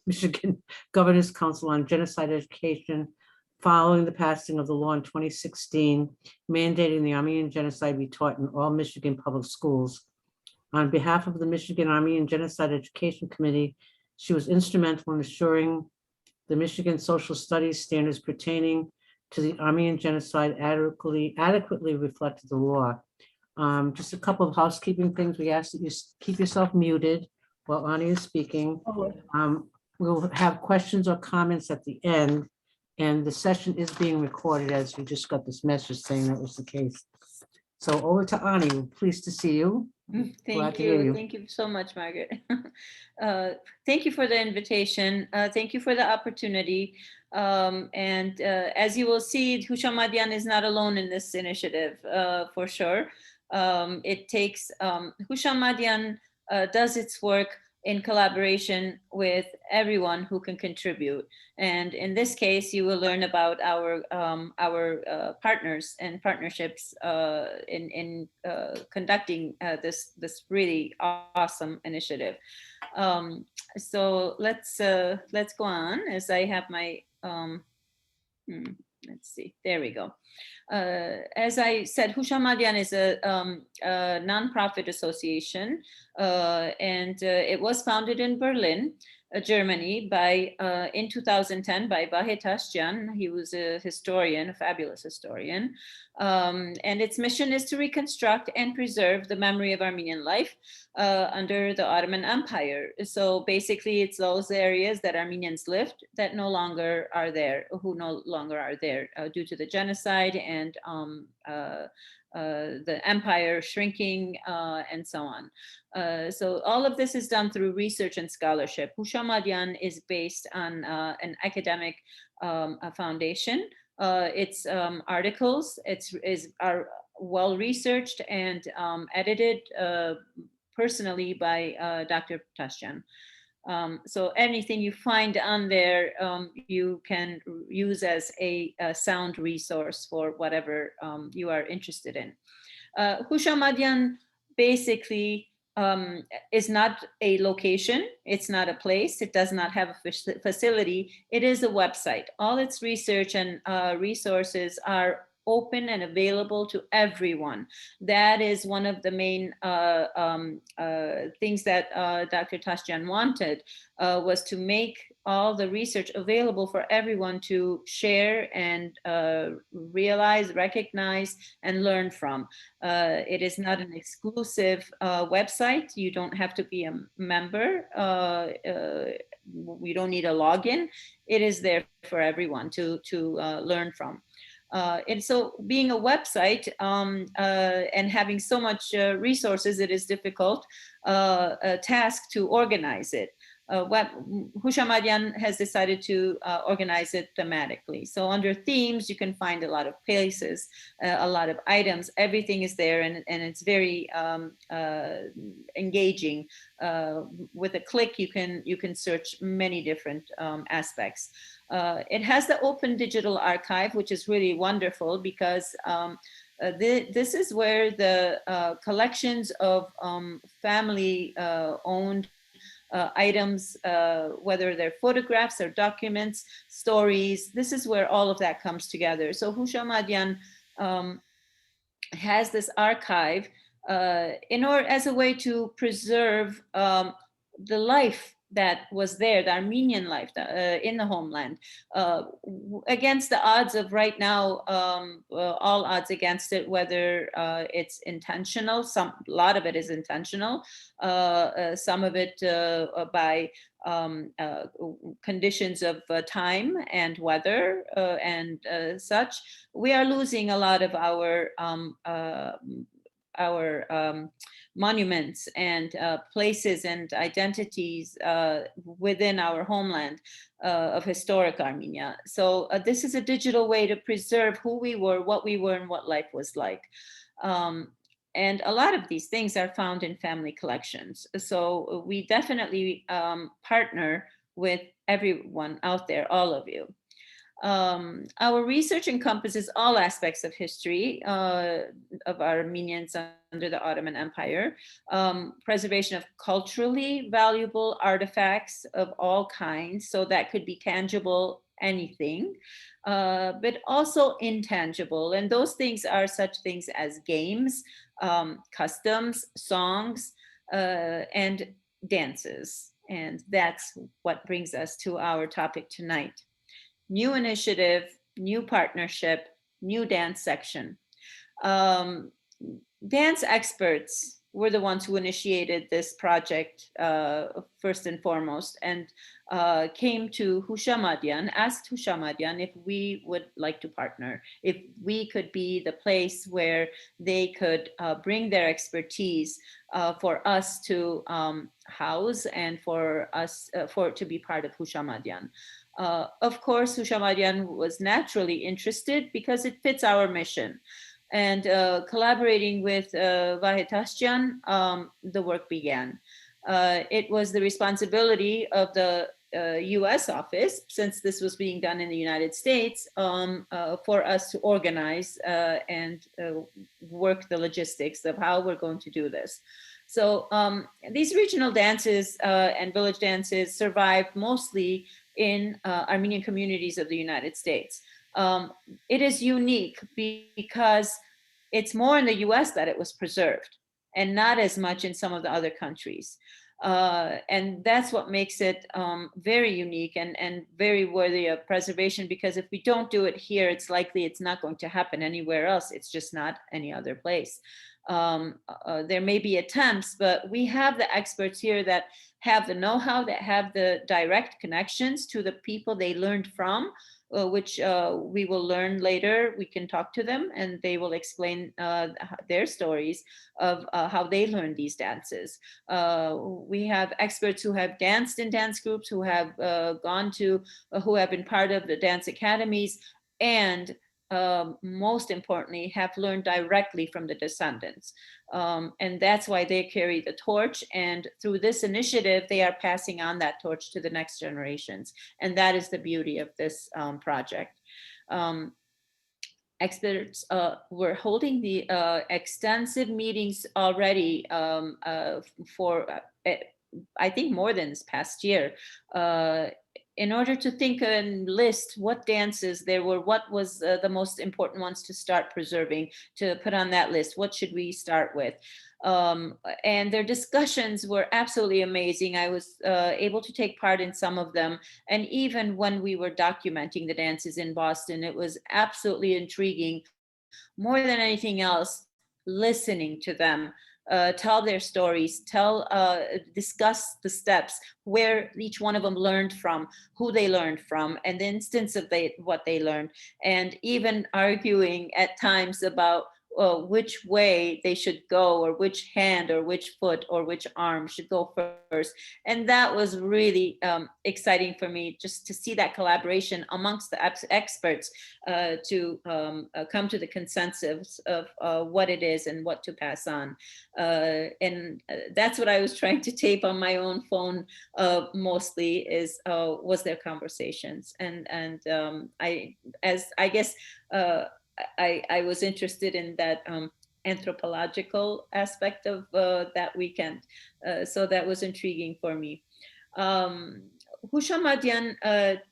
Michigan Governor's Council on Genocide Education following the passing of the law in 2016 mandating the Armenian genocide be taught in all Michigan public schools. On behalf of the Michigan Armenian Genocide Education Committee, she was instrumental in ensuring the Michigan social studies standards pertaining to the Armenian genocide adequately reflected the law. Just a couple of housekeeping things. We ask that you keep yourself muted while Ani is speaking. We'll have questions or comments at the end, and the session is being recorded, as we just got this message saying that was the case. So over to Ani. Pleased to see you. Thank you. Thank you so much, Margaret. Thank you for the invitation. Thank you for the opportunity. As you will see, Houshamadyan is not alone in this initiative, for sure. It takes, Houshamadyan does its work in collaboration with everyone who can contribute. And in this case, you will learn about our partners and partnerships in conducting this really awesome initiative. So let's go on as I have my, let's see, there we go. As I said, Houshamadyan is a nonprofit association, and it was founded in Berlin, Germany, in 2010 by Boghikian. He was a historian, a fabulous historian, and its mission is to reconstruct and preserve the memory of Armenian life under the Ottoman Empire. So basically, it's those areas that Armenians lived that no longer are there, who no longer are there due to the genocide and the empire shrinking and so on. So all of this is done through research and scholarship. Houshamadyan is based on an academic foundation. Its articles are well researched and edited personally by Dr. Tasjan. So anything you find on there, you can use as a sound resource for whatever you are interested in. Houshamadyan basically is not a location, it's not a place, it does not have a facility, it is a website. All its research and resources are open and available to everyone. That is one of the main things that Dr. Tasjan wanted, was to make all the research available for everyone to share and realize, recognize, and learn from. It is not an exclusive website. You don't have to be a member. You don't need a login. It is there for everyone to learn from. And so being a website and having so much resources, it is difficult a task to organize it. Houshamadyan has decided to organize it thematically. So under themes, you can find a lot of places, a lot of items, everything is there, and it's very engaging. With a click, you can search many different aspects. It has the open digital archive, which is really wonderful because this is where the collections of family owned items, whether they're photographs or documents, stories, this is where all of that comes together. So Houshamadyan has this archive as a way to preserve the life that was there, the Armenian life in the homeland, against the odds of right now, all odds against it, whether it's intentional, a lot of it is intentional, some of it by conditions of time and weather and such. We are losing a lot of our monuments and places and identities within our homeland of historic Armenia. So this is a digital way to preserve who we were, and what life was like. And a lot of these things are found in family collections. So we definitely partner with everyone out there, all of you. Our research encompasses all aspects of history of Armenians under the Ottoman Empire, preservation of culturally valuable artifacts of all kinds, so that could be tangible, anything, but also intangible. And those things are such things as games, customs, songs, and dances. And that's what brings us to our topic tonight. New initiative, new partnership, new dance section. Um, Dance experts were the ones who initiated this project first and foremost, and came to Houshamadyan, asked Houshamadyan if we would like to partner, if we could be the place where they could bring their expertise for us to house and for us to be part of Houshamadyan. Of course, Houshamadyan was naturally interested because it fits our mission. And collaborating with Vahid, the work began. It was the responsibility of the US office, since this was being done in the United States, for us to organize and work the logistics of how we're going to do this. So these regional dances and village dances survived mostly in Armenian communities of the United States. It is unique because it's more in the US that it was preserved and not as much in some of the other countries. And that's what makes it very unique and very worthy of preservation, because if we don't do it here, it's likely it's not going to happen anywhere else. It's just not any other place. There may be attempts, but we have the experts here that have the know-how, that have the direct connections to the people they learned from, which we will learn later. We can talk to them and they will explain their stories of how they learned these dances. We have experts who have danced in dance groups, who have who have been part of the dance academies, and most importantly, have learned directly from the descendants. And that's why they carry the torch. And through this initiative, they are passing on that torch to the next generations. And that is the beauty of this project. Experts were holding the extensive meetings already for, I think, more than this past year, in order to think and list what dances there were, what was the most important ones to start preserving, to put on that list. What should we start with? And their discussions were absolutely amazing. I was able to take part in some of them. And even when we were documenting the dances in Boston, it was absolutely intriguing. More than anything else, listening to them tell their stories, discuss the steps, where each one of them learned from, who they learned from, and the instance of what they learned, and even arguing at times about which way they should go, or which hand or which foot or which arm should go first. And that was really exciting for me, just to see that collaboration amongst the experts to come to the consensus of what it is and what to pass on. And that's what I was trying to tape on my own phone mostly, was their conversations. And I guess I was interested in that anthropological aspect of that weekend. So that was intriguing for me. Houshamadyan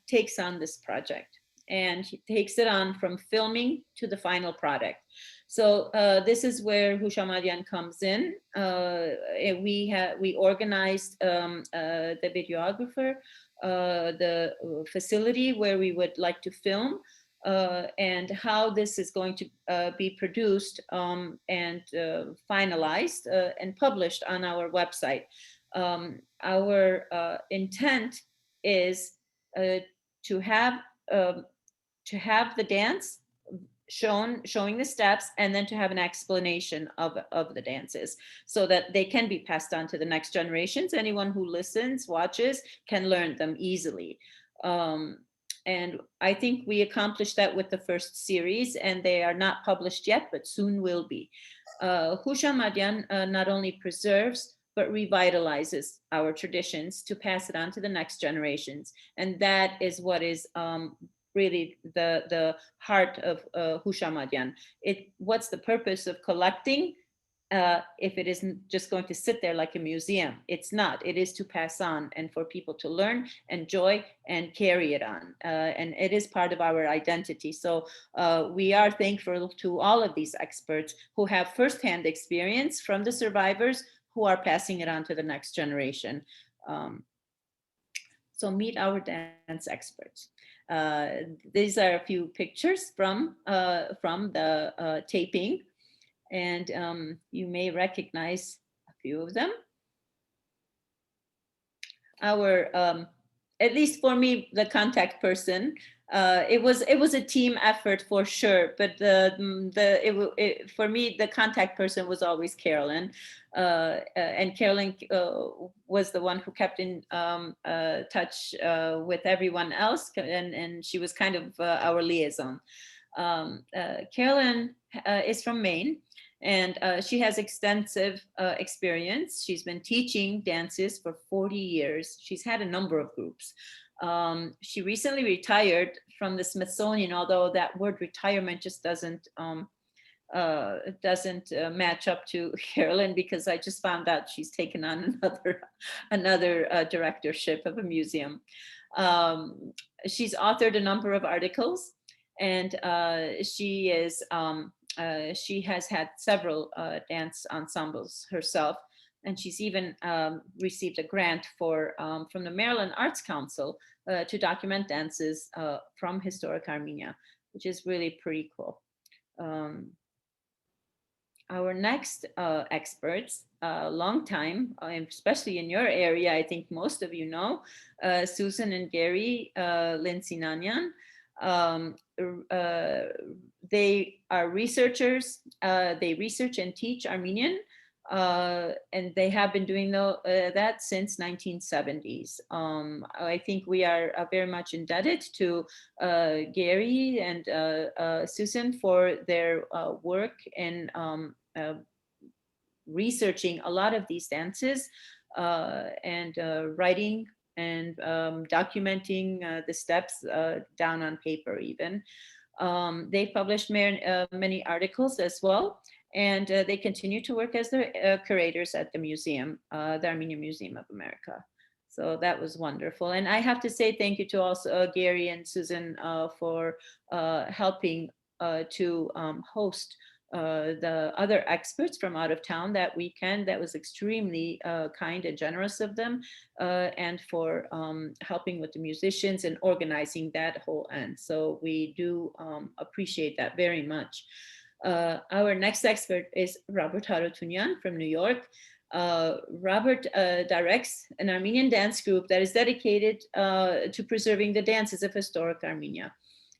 takes on this project, and he takes it on from filming to the final product. So this is where Houshamadyan comes in. We organized the videographer, the facility where we would like to film, and how this is going to be produced and finalized and published on our website. Our intent is to have the dance showing the steps, and then to have an explanation of the dances, so that they can be passed on to the next generations. Anyone who listens, watches, can learn them easily. And I think we accomplished that with the first series, and they are not published yet, but soon will be. Houshamadyan not only preserves, but revitalizes our traditions to pass it on to the next generations. And that is what is really the heart of Houshamadyan. What's the purpose of collecting if it isn't just going to sit there like a museum? It's not. It is to pass on and for people to learn, enjoy, and carry it on. And it is part of our identity. So we are thankful to all of these experts who have firsthand experience from the survivors who are passing it on to the next generation. So meet our dance experts. These are a few pictures from the taping. And you may recognize a few of them. Our, at least for me, the contact person, it was a team effort for sure, but for me, the contact person was always Carolyn. And Carolyn was the one who kept in touch with everyone else, and she was kind of our liaison. Carolyn is from Maine, and she has extensive experience. She's been teaching dances for 40 years. She's had a number of groups. She recently retired from the Smithsonian, although that word retirement just doesn't match up to Carolyn, because I just found out she's taken on another directorship of a museum. She's authored a number of articles, and she has had several dance ensembles herself, and she's even received a grant from the Maryland Arts Council to document dances from historic Armenia, which is really pretty cool. Our next experts, long time, especially in your area, I think most of you know, Susan and Gary Linsinanyan. They are researchers. They research and teach Armenian, and they have been doing that since 1970s. I think we are very much indebted to Gary and Susan for their work in researching a lot of these dances and writing and documenting the steps down on paper even. They've published many articles as well, and they continue to work as the curators at the museum, the Armenian Museum of America. So that was wonderful. And I have to say thank you to also Gary and Susan for helping to host the other experts from out of town that weekend. That was extremely kind and generous of them, and for helping with the musicians and organizing that whole end. So we do appreciate that very much. Our next expert is Robert Harotunyan from New York. Robert directs an Armenian dance group that is dedicated to preserving the dances of historic Armenia.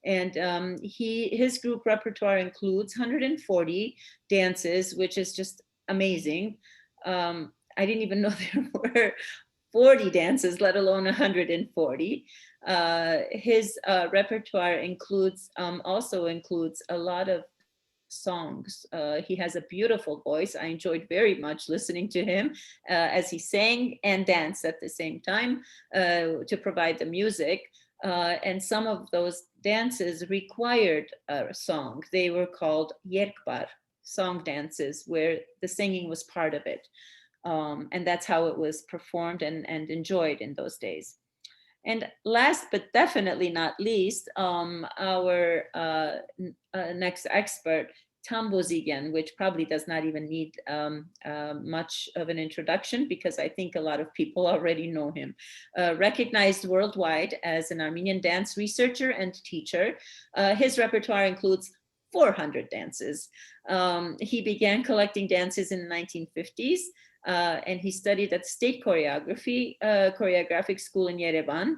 And his group repertoire includes 140 dances, which is just amazing. I didn't even know there were 40 dances, let alone 140. His repertoire also includes a lot of songs. He has a beautiful voice. I enjoyed very much listening to him as he sang and danced at the same time to provide the music. And some of those dances required a song. They were called yerkbar, song dances, where the singing was part of it. And that's how it was performed and enjoyed in those days. And last but definitely not least, our next expert, Tom Boghikian, which probably does not even need much of an introduction, because I think a lot of people already know him. Recognized worldwide as an Armenian dance researcher and teacher, his repertoire includes 400 dances. He began collecting dances in the 1950s, and he studied at State Choreographic School in Yerevan,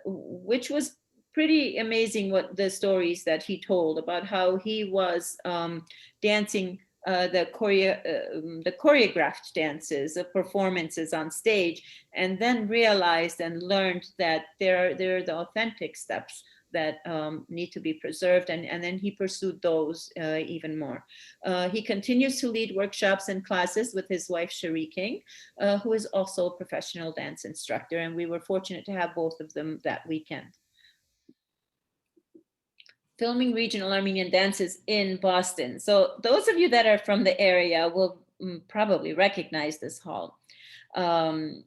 which was pretty amazing what the stories that he told about how he was dancing the choreographed dances, the performances on stage, and then realized and learned that they're the authentic steps that need to be preserved, and then he pursued those even more. He continues to lead workshops and classes with his wife, Cherie King, who is also a professional dance instructor, and we were fortunate to have both of them that weekend. filming regional Armenian dances in Boston. So those of you that are from the area will probably recognize this hall. Um,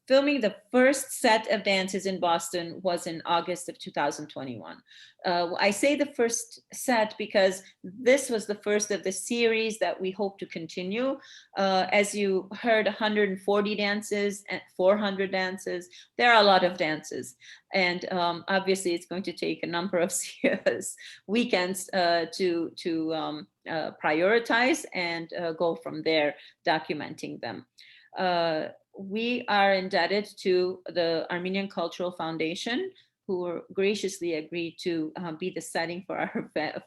Filming the first set of dances in Boston was in August of 2021. I say the first set because this was the first of the series that we hope to continue. As you heard, 140 dances and 400 dances. There are a lot of dances. And obviously it's going to take a number of weekends to prioritize and go from there, documenting them. We are indebted to the Armenian Cultural Foundation, who graciously agreed to be the setting for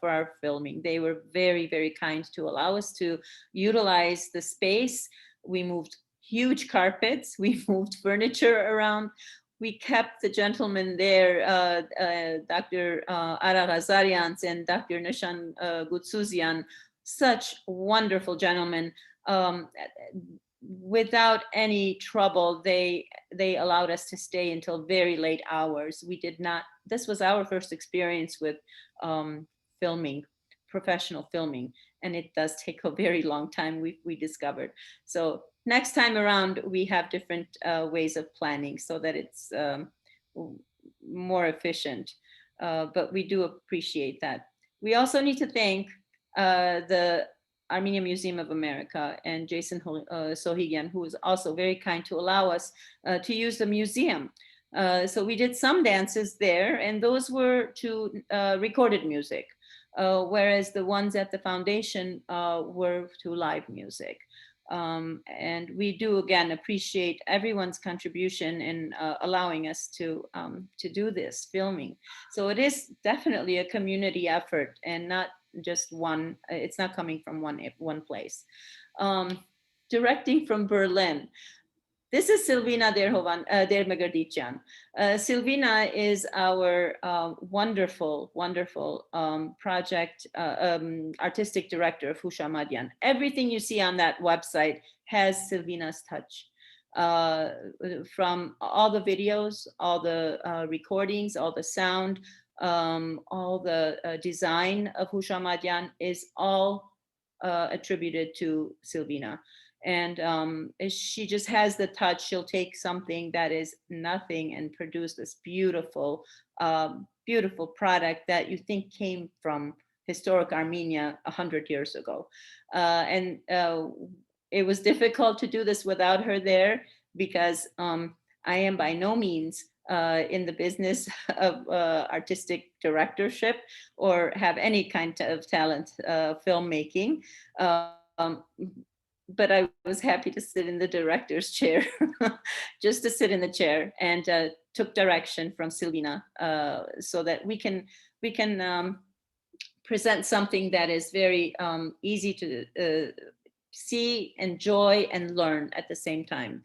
our filming. They were very, very kind to allow us to utilize the space. We moved huge carpets, we moved furniture around. We kept the gentlemen there, Dr. Ara Ghazarians and Dr. Nishan Gutsuzyan, such wonderful gentlemen. Without any trouble, they allowed us to stay until very late hours. We did not, this was our first experience with filming, professional filming, and it does take a very long time, we discovered. So next time around, we have different ways of planning so that it's more efficient, but we do appreciate that. We also need to thank the Armenian Museum of America and Jason Sohigian, who was also very kind to allow us to use the museum. So we did some dances there, and those were to recorded music, whereas the ones at the foundation were to live music. And we do again appreciate everyone's contribution in allowing us to do this filming. So it is definitely a community effort and not just one, it's not coming from one place. Directing from Berlin. This is Silvina Dermagardician. Silvina is our wonderful, wonderful project artistic director of Houshamadyan. Everything you see on that website has Silvina's touch. From all the videos, all the recordings, all the sound, all the design of Houshamadyan is all attributed to Silvina. And she just has the touch. She'll take something that is nothing and produce this beautiful, beautiful product that you think came from historic Armenia 100 years ago. And it was difficult to do this without her there because I am by no means in the business of artistic directorship or have any kind of talent filmmaking. But I was happy to sit in the director's chair, just to sit in the chair, and took direction from Silvina so that we can present something that is very easy to see, enjoy, and learn at the same time.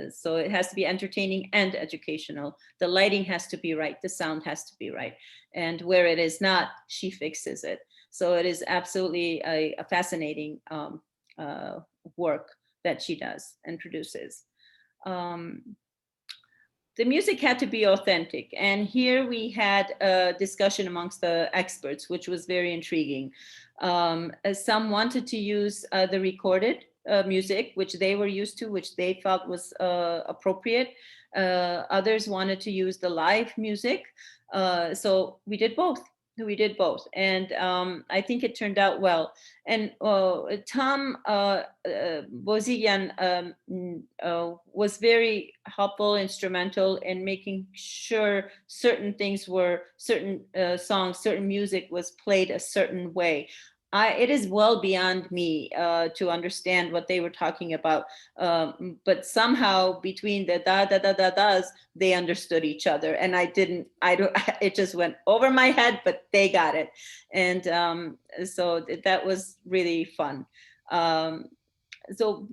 So it has to be entertaining and educational. The lighting has to be right, the sound has to be right. And where it is not, she fixes it. So it is absolutely a fascinating work that she does and produces. The music had to be authentic. And here we had a discussion amongst the experts, which was very intriguing. Some wanted to use the recorded music, which they were used to, which they felt was appropriate. Others wanted to use the live music. So we did both. And I think it turned out well. And Tom Boghikian was very helpful, instrumental in making sure certain things were, certain songs, certain music was played a certain way. It is well beyond me to understand what they were talking about, but somehow between the da-da-da-da-das, they understood each other, and it just went over my head, but they got it. And so that was really fun. So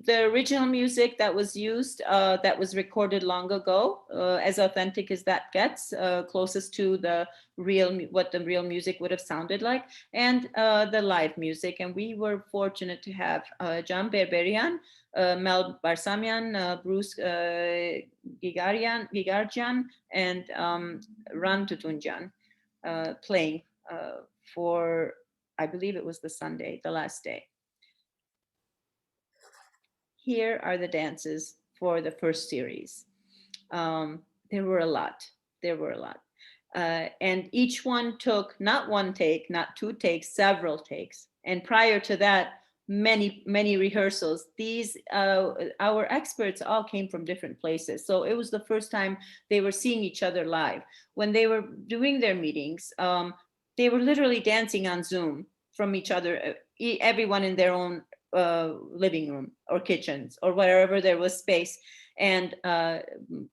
the original music that was used, that was recorded long ago, as authentic as that gets, closest to the what the real music would have sounded like, and the live music. And we were fortunate to have Can Berberian, Mel Barsamian, Bruce Gigarjan, and Ran Tutunjan. playing for, I believe it was the Sunday, the last day. Here are the dances for the first series. There were a lot. There were a lot. And each one took not one take, not two takes, several takes. And prior to that, many rehearsals. These our experts all came from different places, so it was the first time they were seeing each other live. When they were doing their meetings, they were literally dancing on Zoom from each other, everyone in their own living room or kitchens or wherever there was space, and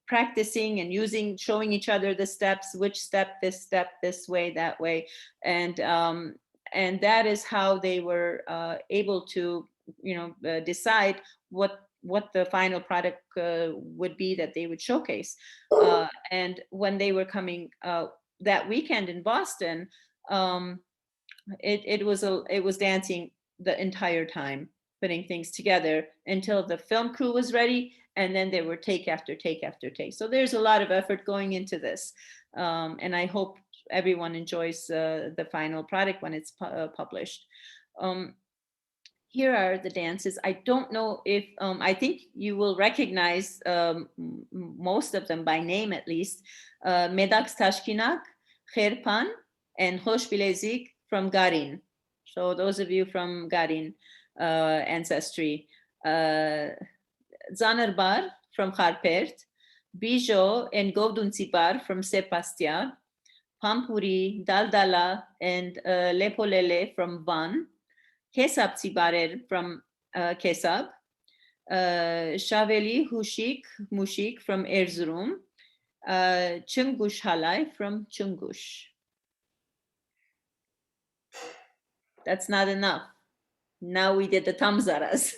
practicing and showing each other the steps, which step, this way, that way. And that is how they were able to, decide what the final product would be that they would showcase. And when they were coming that weekend in Boston, it was dancing the entire time, putting things together until the film crew was ready, and then there were take after take after take. So there's a lot of effort going into this, and I hope everyone enjoys the final product when it's published. Here are the dances. I don't know if, I think you will recognize most of them by name at least. Medaks Tashkinak, Kherpan, and Hosh Bilezik from Garin. So those of you from Garin ancestry. Zanarbar from Kharpert, Bijo and Govduntsibar from Sepastiar, Pampuri, Daldala, and Lepolele from Van, Kesab Tsibarer from Kesab, Shaveli Mushik from Erzurum, Chungush Halay from Chungush. That's not enough. Now we did the tamzaras.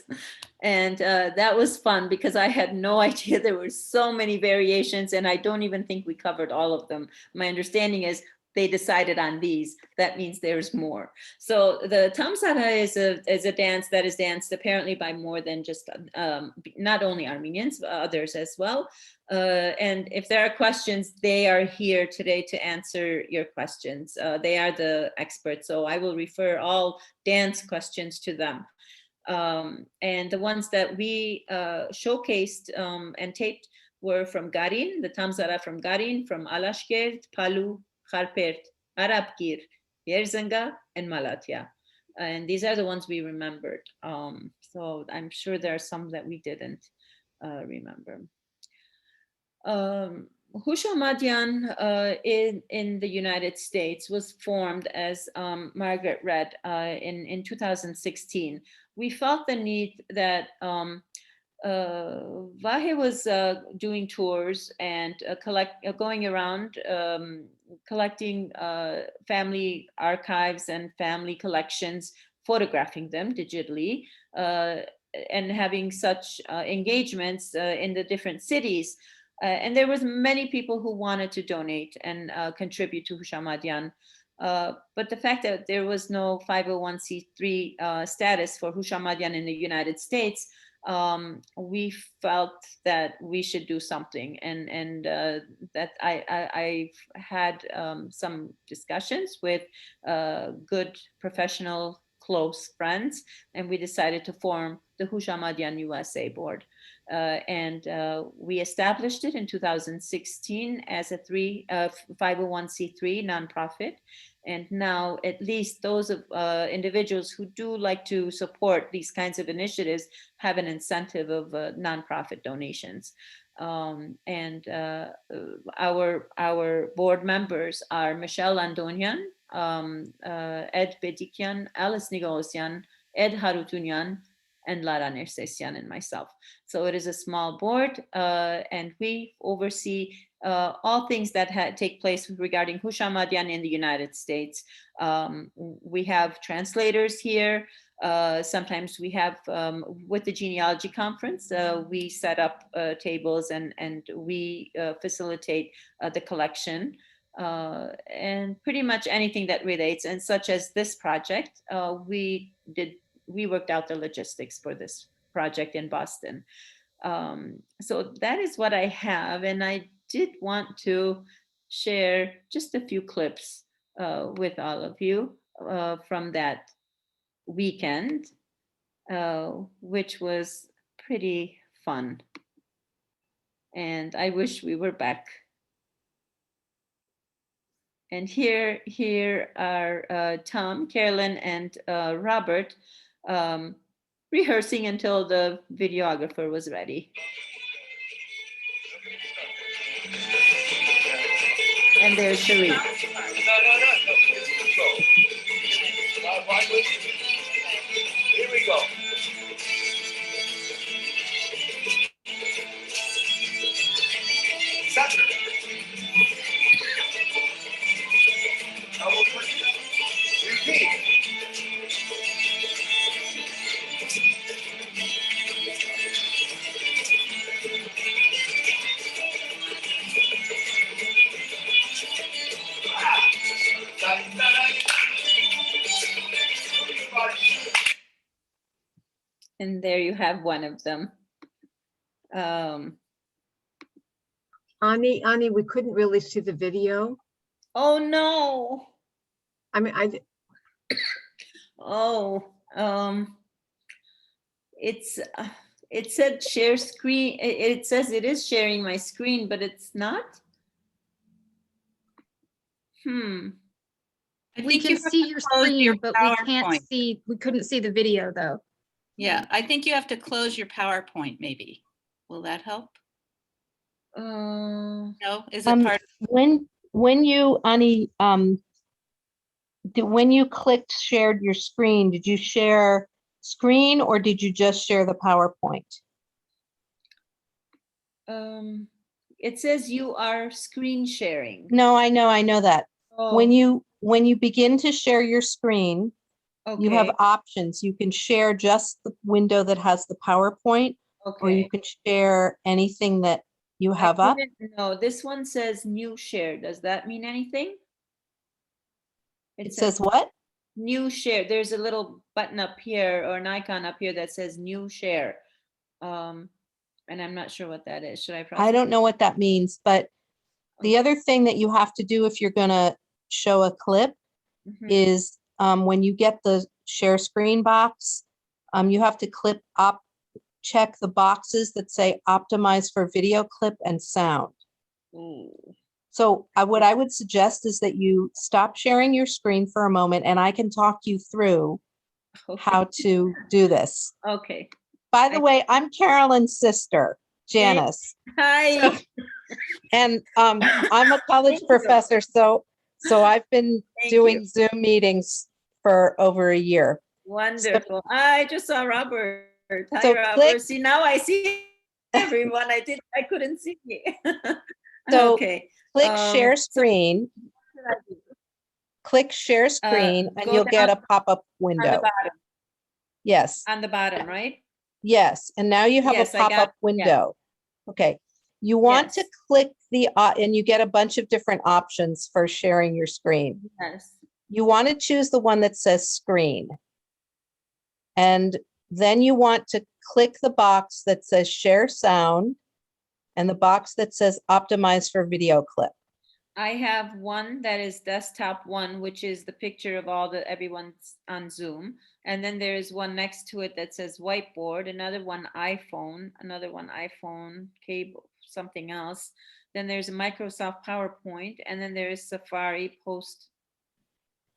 And that was fun because I had no idea there were so many variations, and I don't even think we covered all of them. My understanding is they decided on these. That means there's more. So the tamzara is a dance that is danced apparently by more than just, not only Armenians, but others as well. And if there are questions, they are here today to answer your questions. They are the experts, so I will refer all dance questions to them. And the ones that we showcased and taped were from Garin, the tamzara from Garin, from Alashkert, Palu, Kharpert, Arabgir, Yerzanga, and Malatya. And these are the ones we remembered. So I'm sure there are some that we didn't remember. Houshamadyan in the United States was formed, as Margaret read, in 2016. We felt the need that Vahe was doing tours and going around collecting family archives and family collections, photographing them digitally, and having such engagements in the different cities. And there was many people who wanted to donate and contribute to Houshamadyan. But the fact that there was no 501c3 status for Houshamadyan in the United States, we felt that we should do something, and that I've had some discussions with good professional close friends, and we decided to form the Houshamadyan USA board. And we established it in 2016 as a 501c3 nonprofit. And now at least those of individuals who do like to support these kinds of initiatives have an incentive of nonprofit donations. And our board members are Michelle Landonian, Ed Boghikian, Alice Nigosian, Ed Harutunyan, and Lara Nersesyan, and myself. So it is a small board, and we oversee all things that take place regarding Houshamadyan in the United States. We have translators here. Sometimes we have, with the genealogy conference, we set up tables and we facilitate the collection. And pretty much anything that relates, and such as this project, we worked out the logistics for this project in Boston. So that is what I have, and I did want to share just a few clips with all of you from that weekend, which was pretty fun. And I wish we were back. And here are Tom, Carolyn, and Robert rehearsing until the videographer was ready. And there's Cherie. No. Here we go. Repeat. And there you have one of them. Ani, we couldn't really see the video. Oh no. I mean, Oh, it said share screen. It says it is sharing my screen, but it's not. We can see your screen, but we can't see, we couldn't see the video though. Yeah, I think you have to close your PowerPoint maybe. Will that help? No, is it part? When you, Ani, when you clicked shared your screen, did you share screen or did you just share the PowerPoint? It says you are screen sharing. No, I know that. Oh, When you begin to share your screen, you have okay, options. You can share just the window that has the PowerPoint, or you okay. can share anything that you have up. No, this one says new share. Does that mean anything? It says what? new share. There's a little button up here or an icon up here that says new share. And I'm not sure what that is. Should I press I it? don't know what that means, but the other thing that you have to do if you're gonna show a clip Mhm. is when you get the share screen box, you have to check the boxes that say optimize for video clip and sound. Ooh. So what I would suggest is that you stop sharing your screen for a moment and I can talk you through how to do this. Okay. By the way, I'm Carolyn's sister, Janice. Hi. And I'm a college Thank you. professor, so I've been Thank doing you. Zoom meetings for over a year. Wonderful. I just saw Robert. Hi, So Robert. click- See, now I see everyone. I couldn't see you. So okay. Click share so screen, what should I do? click share screen, and go you'll get a down pop-up on the window. bottom. Yes, On the bottom, right? yes. And now you have a Yes, I got- pop-up yeah. window. Okay. You want to Yes. click and you get a bunch of different options for sharing your screen. Yes. You want to choose the one that says screen. And then you want to click the box that says share sound and the box that says optimize for video clip. I have one that is desktop one, which is the picture of everyone's on Zoom. And then there is one next to it that says whiteboard, another one iPhone, cable, something else. Then there's a Microsoft PowerPoint, and then there is Safari post.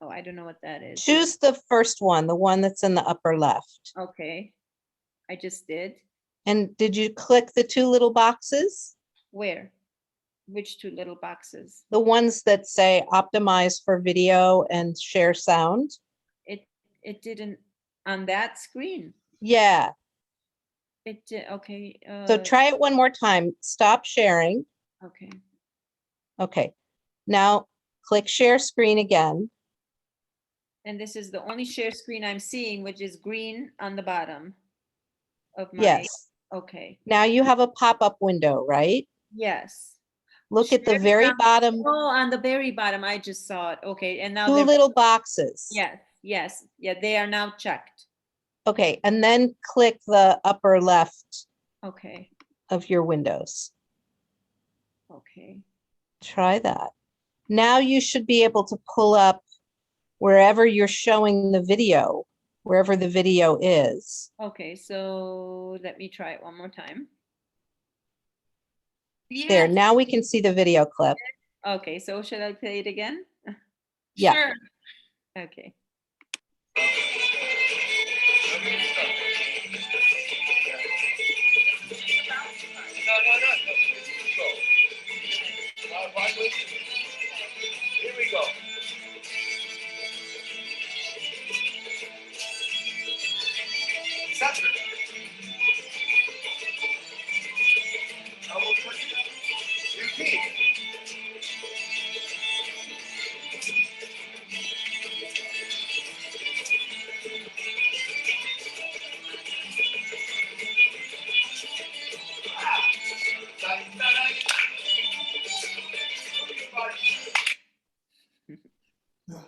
Oh, I don't know what that is. Choose the first one, the one that's in the upper left. Okay, I just did. And did you click the two little boxes? Where? Which two little boxes? The ones that say optimize for video and share sound? It didn't on that screen. Yeah. It did. Okay. So try it one more time. Stop sharing. Okay. Okay. Now click share screen again. And this is the only share screen I'm seeing, which is green on the bottom of my. Yes. Okay. Now you have a pop-up window, right? Yes. Look at the Share very sound- bottom, Oh, on the very bottom. I just saw it. Okay. And now two they're. little boxes. Yes. Yes. Yeah. They are now checked. Okay, and then click the upper left Okay. of your windows. Okay. Try that. Now you should be able to pull up wherever you're showing the video, wherever the video is. Okay, so let me try it one more time. There, Yes, now we can see the video clip. Okay, so should I play it again? Yeah. sure. Okay. No. Here we go. Stop it. I will put it. Repeat.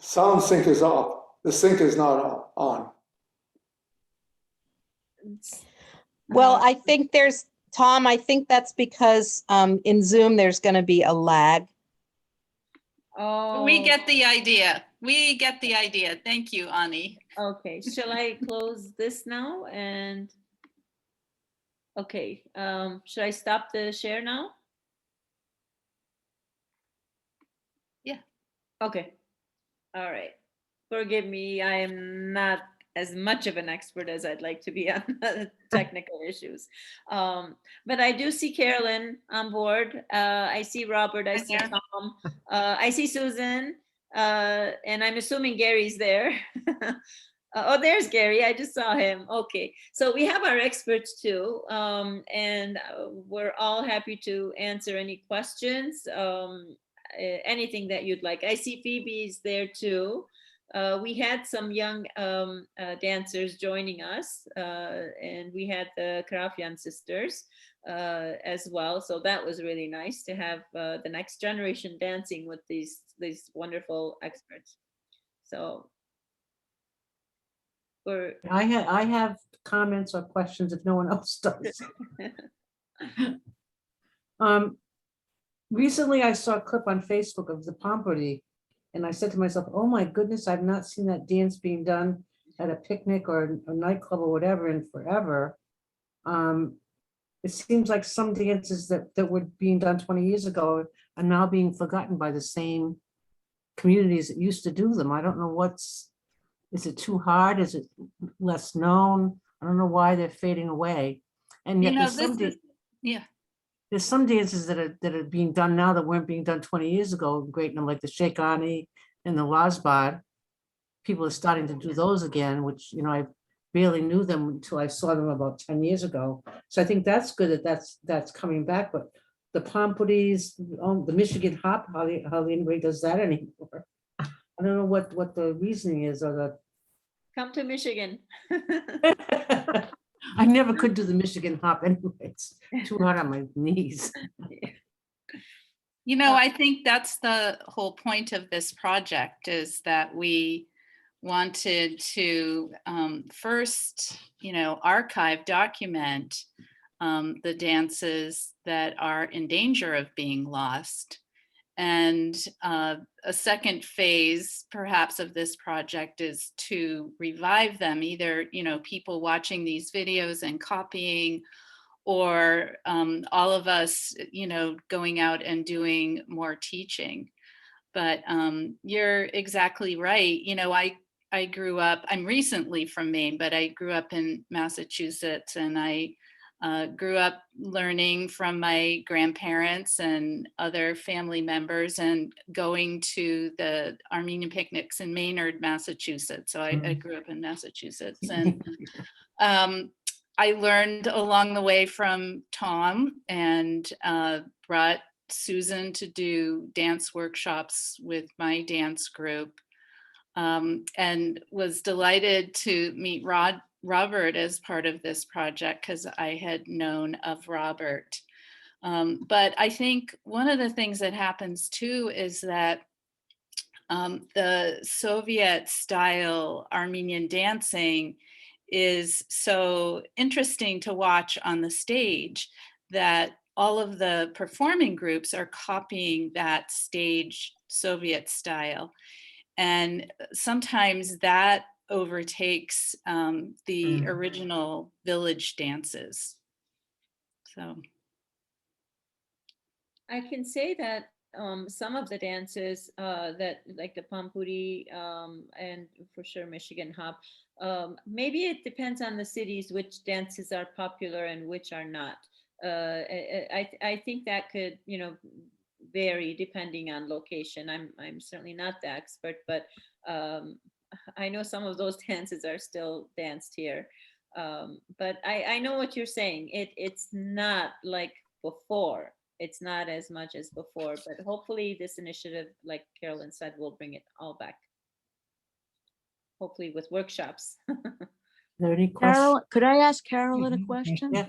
Sound sync is off. The sync is not on. Well, Uh-huh. I think there's, Tom, I think that's because in Zoom, there's going to be a lag. Oh. We get the idea. We get the idea. Thank you, Ani. Okay, shall I close this now and? Okay, should I stop the share now? Yeah. Okay, all right. Forgive me, I am not as much of an expert as I'd like to be on the technical issues. But I do see Carolyn on board. I see Robert, I I'm see here. Tom, I see Susan, and I'm assuming Gary's there. Oh, there's Gary. I just saw him. Okay. So we have our experts too. And we're all happy to answer any questions, anything that you'd like. I see Phoebe's there too. We had some young dancers joining us, and we had the Karafian sisters as well. So that was really nice to have the next generation dancing with these wonderful experts. So I have comments or questions if no one else does. Recently I saw a clip on Facebook of the Pomperty, and I said to myself, oh my goodness, I've not seen that dance being done at a picnic or a nightclub or whatever in forever. It seems like some dances that were being done 20 years ago are now being forgotten by the same communities that used to do them. I don't know is it too hard? Is it less known? I don't know why they're fading away. And yet Yeah. there's some dances that are being done now that weren't being done 20 years ago, great, like the Sheikani and the Lazbad. People are starting to do those again, which, I barely knew them until I saw them about 10 years ago. So I think that's good that's coming back, but the Pomperties, the Michigan hop, hardly anybody does that anymore. I don't know what the reasoning is or come to Michigan. I never could do the Michigan hop anyway. It's too hard on my knees. I think that's the whole point of this project, is that we wanted to first, archive, document the dances that are in danger of being lost. And a second phase, perhaps, of this project is to revive them, either, people watching these videos and copying, or all of us, going out and doing more teaching. But you're exactly right. I grew up, I'm recently from Maine, but I grew up in Massachusetts, and I grew up learning from my grandparents and other family members and going to the Armenian picnics in Maynard, Massachusetts. So I grew up in Massachusetts, and I learned along the way from Tom, and brought Susan to do dance workshops with my dance group, and was delighted to meet Robert as part of this project, because I had known of Robert. But I think one of the things that happens too is that the Soviet style Armenian dancing is so interesting to watch on the stage that all of the performing groups are copying that stage Soviet style. And sometimes that overtakes the original village dances. So I can say that some of the dances that like the Pampuri and for sure Michigan hop, maybe it depends on the cities which dances are popular and which are not. I think that could, you know, vary depending on location. I'm certainly not the expert, but I know some of those dances are still danced here. But I know what you're saying. It's not like before. It's not as much as before, but hopefully this initiative, like Carolyn said, will bring it all back. Hopefully with workshops. Are there any questions? Carol, could I ask Carolyn a question? Yeah.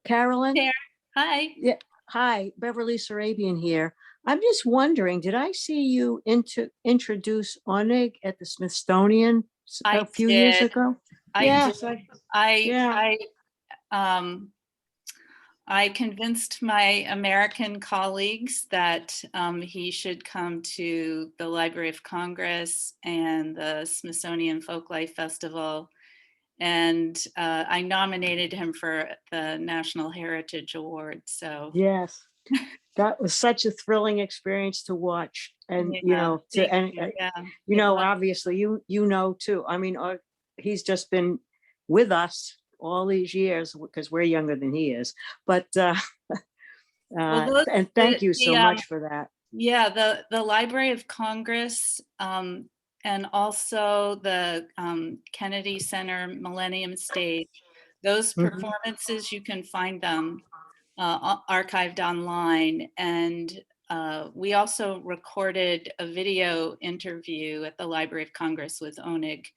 Carolyn? there, hi. Yeah. Hi, Beverly Sarabian here. I'm just wondering, did I see you introduce Onig at the Smithsonian I a few years did. ago? I Yes, did. yeah. I convinced my American colleagues that he should come to the Library of Congress and the Smithsonian Folklife Festival. And I nominated him for the National Heritage Award. So Yes, that was such a thrilling experience to watch. And, you yeah, know, thank and, you. Yeah, you it know, was. obviously, you know, too. I mean, he's just been with us all these years because we're younger than he is. But, Well, and thank you so much for that. Yeah, the Library of Congress and also the Kennedy Center Millennium Stage, those Mhm. performances, you can find them archived online. And we also recorded a video interview at the Library of Congress with Onig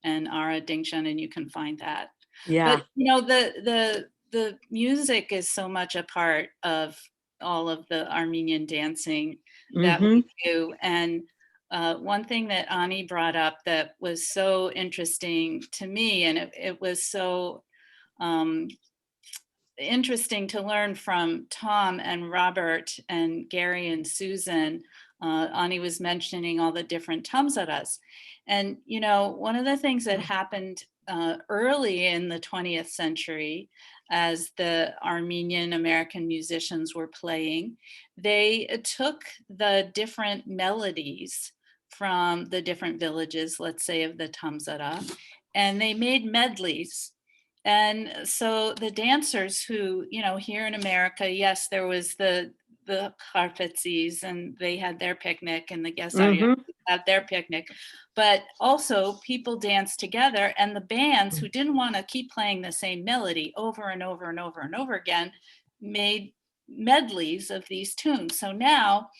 and Ara Dingshan, and you can find that. Yeah. But you know, the music is so much a part of all of the Armenian dancing that we do. And one thing that Ani brought up that was so interesting to me, and it was so interesting to learn from Tom and Robert and Gary and Susan. Ani was mentioning all the different tamsaras. And, you know, one of the things that happened early in the 20th century as the Armenian American musicians were playing, they took the different melodies from the different villages, let's say of the tamsara, and they made medleys. And so the dancers who, you know, here in America, yes, there was the Harfetsis and they had their picnic and the Gesarya had their picnic, but also people danced together, and the bands who didn't want to keep playing the same melody over and over and over and over again made medleys of these tunes. So now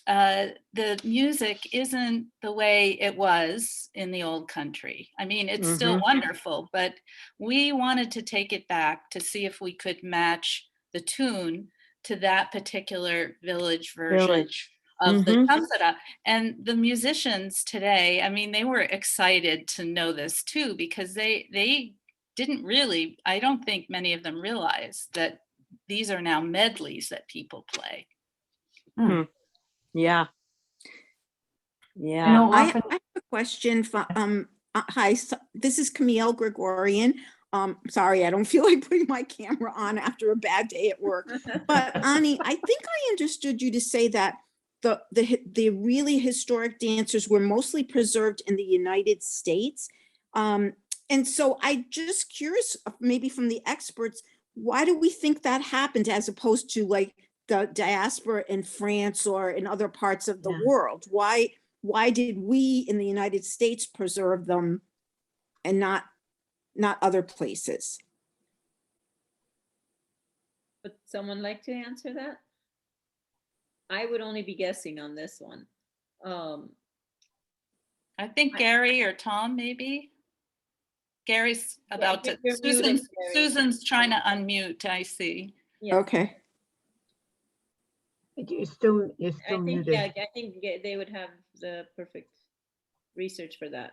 the music isn't the way it was in the old country. I mean, it's still wonderful, but we wanted to take it back to see if we could match the tune to that particular village version of the tamsara. And the musicians today, I mean, they were excited to know this too, because they didn't really, I don't think many of them realize that these are now medleys that people play. Yeah. I know I often, have a question. Hi, this is Camille Gregorian. Sorry, I don't feel like putting my camera on after a bad day at work. But Ani, I think I understood you to say that the really historic dancers were mostly preserved in the United States. And so I just curious, maybe from the experts, why do we think that happened as opposed to like the diaspora in France or in other parts of the world? Why did we in the United States preserve them and not other places? Would someone like to answer that? I would only be guessing on this one. I think Gary or Tom, maybe. Gary's about to, you're muted, Gary. Susan's trying to unmute, I see. Yes. Okay. You're still I think, muted. yeah, I think they would have the perfect research for that.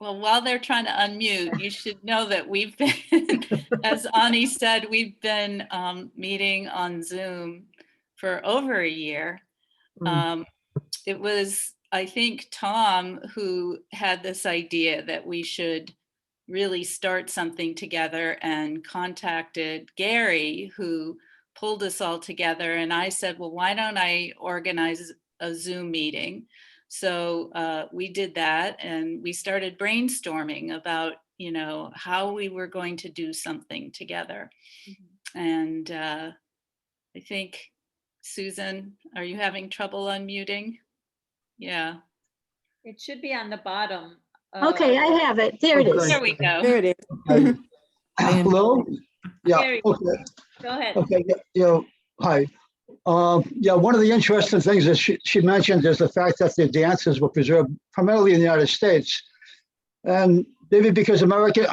Well, while they're trying to unmute, you should know that we've been, as Ani said, we've been meeting on Zoom for over a year. It was, I think, Tom who had this idea that we should really start something together and contacted Gary, who pulled us all together. And I said, well, why don't I organize a Zoom meeting? So we did that, and we started brainstorming about, you know, how we were going to do something together. And I think, Susan, are you having trouble unmuting? Yeah. It should be on the bottom. Okay, I have it. There it is. There we go. There it is. I am- Hello? Yeah, Gary, okay, go ahead. okay, hi. Yeah, one of the interesting things that she mentioned is the fact that the dances were preserved primarily in the United States. And maybe because American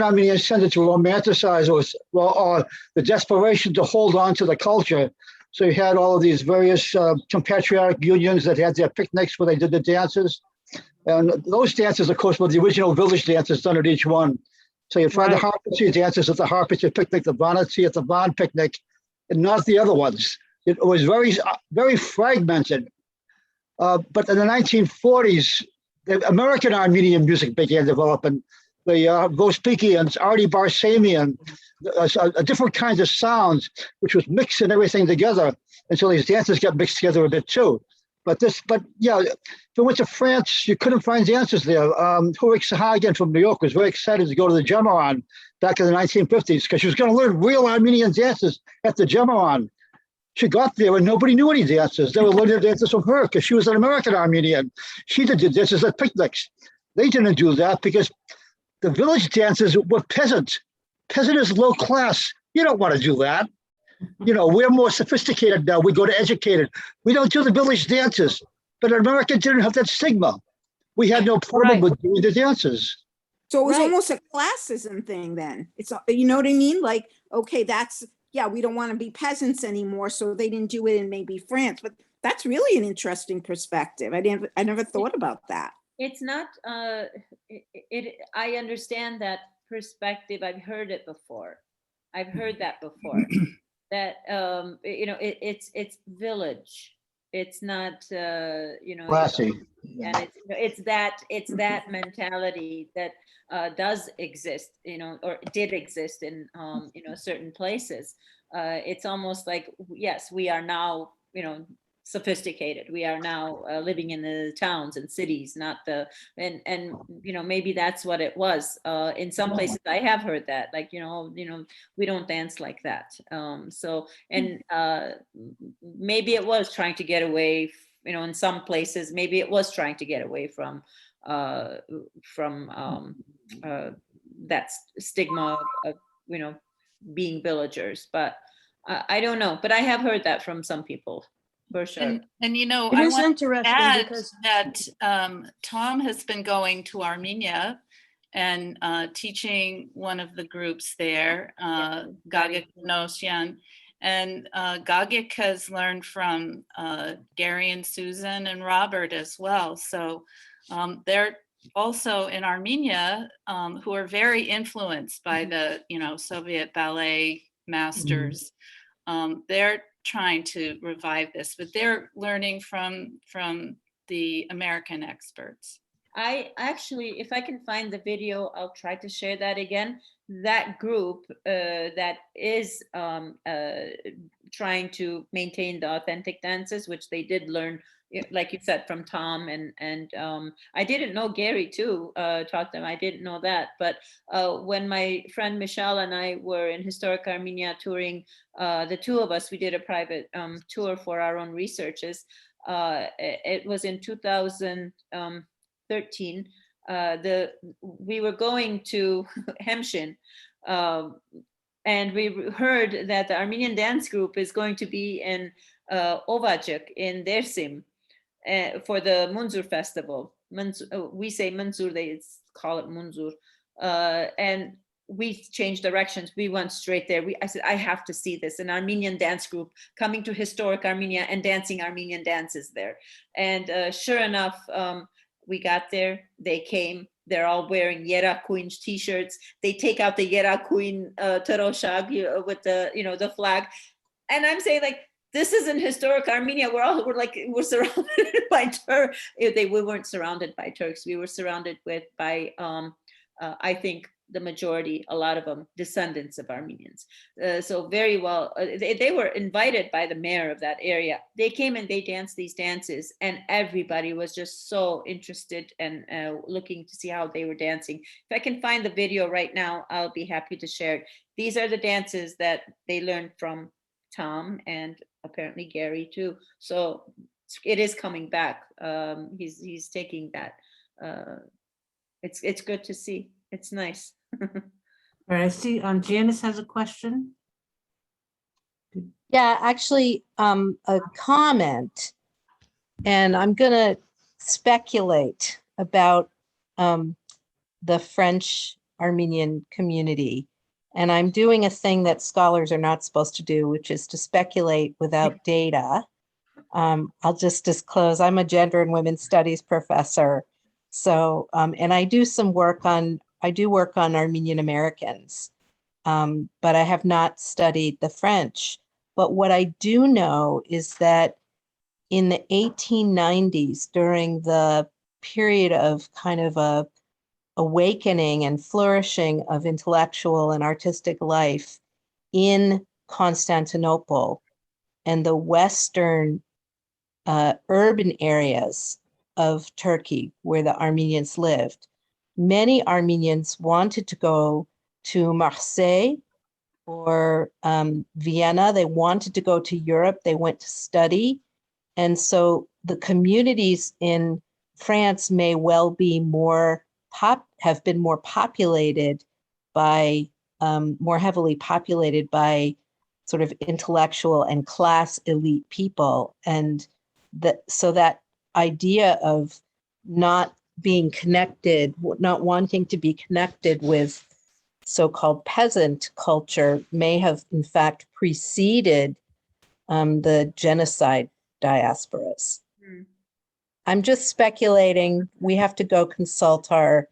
Armenians tended to romanticize or the desperation to hold on to the culture. So you had all of these various compatriotic unions that had their picnics where they did the dances. And those dances, of course, were the original village dances done at each one. So you find the Harpathy dances at the Harpathy picnic, the Vanity at the Van picnic, and not the other ones. It was very fragmented. But in the 1940s, the American Armenian music began developing. The Boghikians, Artie Barsamian, different kinds of sounds, which was mixing everything together. And so these dances got mixed together a bit too. But yeah, if you went to France, you couldn't find dances there. Houshamadyan from New York was very excited to go to the Gemaran back in the 1950s because she was going to learn real Armenian dances at the Gemaran. She got there and nobody knew any dances. They were learning dances from her because she was an American Armenian. She did the dances at picnics. They didn't do that because the village dances were peasant. Peasant is low class. You don't want to do that. You know, we're more sophisticated now. We go to educated. We don't do the village dances. But America didn't have that stigma. We had no problem with doing the dances. So it was almost a classism thing then. It's, you know what I mean? Like, okay, yeah, we don't want to be peasants anymore. So they didn't do it in maybe France, but that's really an interesting perspective. I never thought about that. It's not, I understand that perspective. I've heard it before. I've heard that before. That, you know, it's village. It's not, you know, Classy. and it's that mentality that does exist, you know, or did exist in, you know, certain places. It's almost like, yes, we are now, you know, sophisticated. We are now living in the towns and cities, not and you know, maybe that's what it was. In some places I have heard that, like, you know, we don't dance like that. So, and maybe it was trying to get away, you know, in some places, maybe it was trying to get away from that stigma of, you know, being villagers, but I don't know, but I have heard that from some people. For sure. And you know, It I is want to interesting add because that Tom has been going to Armenia and teaching one of the groups there, Boghikian. And Gagik has learned from Gary and Susan and Robert as well. So they're also in Armenia who are very influenced by the, you know, Soviet ballet masters. They're trying to revive this, but they're learning from the American experts. I actually, if I can find the video, I'll try to share that again. That group that is trying to maintain the authentic dances, which they did learn, like you said, from Tom, and I didn't know Gary too taught them. I didn't know that, but when my friend Michelle and I were in Historic Armenia touring, the two of us, we did a private tour for our own researches. It was in 2013. We were going to Hemshin, and we heard that the Armenian dance group is going to be in Ovacık in Dersim for the Munzur festival. We say Munzur, they call it Munzur. And we changed directions. We went straight there. I said, I have to see this, an Armenian dance group coming to historic Armenia and dancing Armenian dances there. And sure enough, we got there, they came, they're all wearing Yera Queen t-shirts. They take out the Yera Queen Teroshag with the, the flag. And I'm saying, like, this isn't historic Armenia. We're surrounded by Turks. We weren't surrounded by Turks. We were surrounded by I think the majority, a lot of them, descendants of Armenians. So very well, they were invited by the mayor of that area. They came and they danced these dances, and everybody was just so interested and looking to see how they were dancing. If I can find the video right now, I'll be happy to share it. These are the dances that they learned from Tom and apparently Gary too. So it is coming back. He's taking that. It's good to see. It's nice. All right, I see Janice has a question. Yeah, actually, a comment, and I'm gonna speculate about the French Armenian community. And I'm doing a thing that scholars are not supposed to do, which is to speculate without data. I'll just disclose, I'm a gender and women's studies professor. So, and I do work on Armenian Americans, but I have not studied the French. But what I do know is that in the 1890s, during the period of kind of a awakening and flourishing of intellectual and artistic life in Constantinople and the Western urban areas of Turkey where the Armenians lived, many Armenians wanted to go to Marseille or Vienna. They wanted to go to Europe. They went to study. And so the communities in France may well be have been more populated by, more heavily populated by sort of intellectual and class elite people. And so that idea of not being connected, not wanting to be connected with so-called peasant culture may have in fact preceded the genocide diasporas. I'm just speculating. We have to go consult our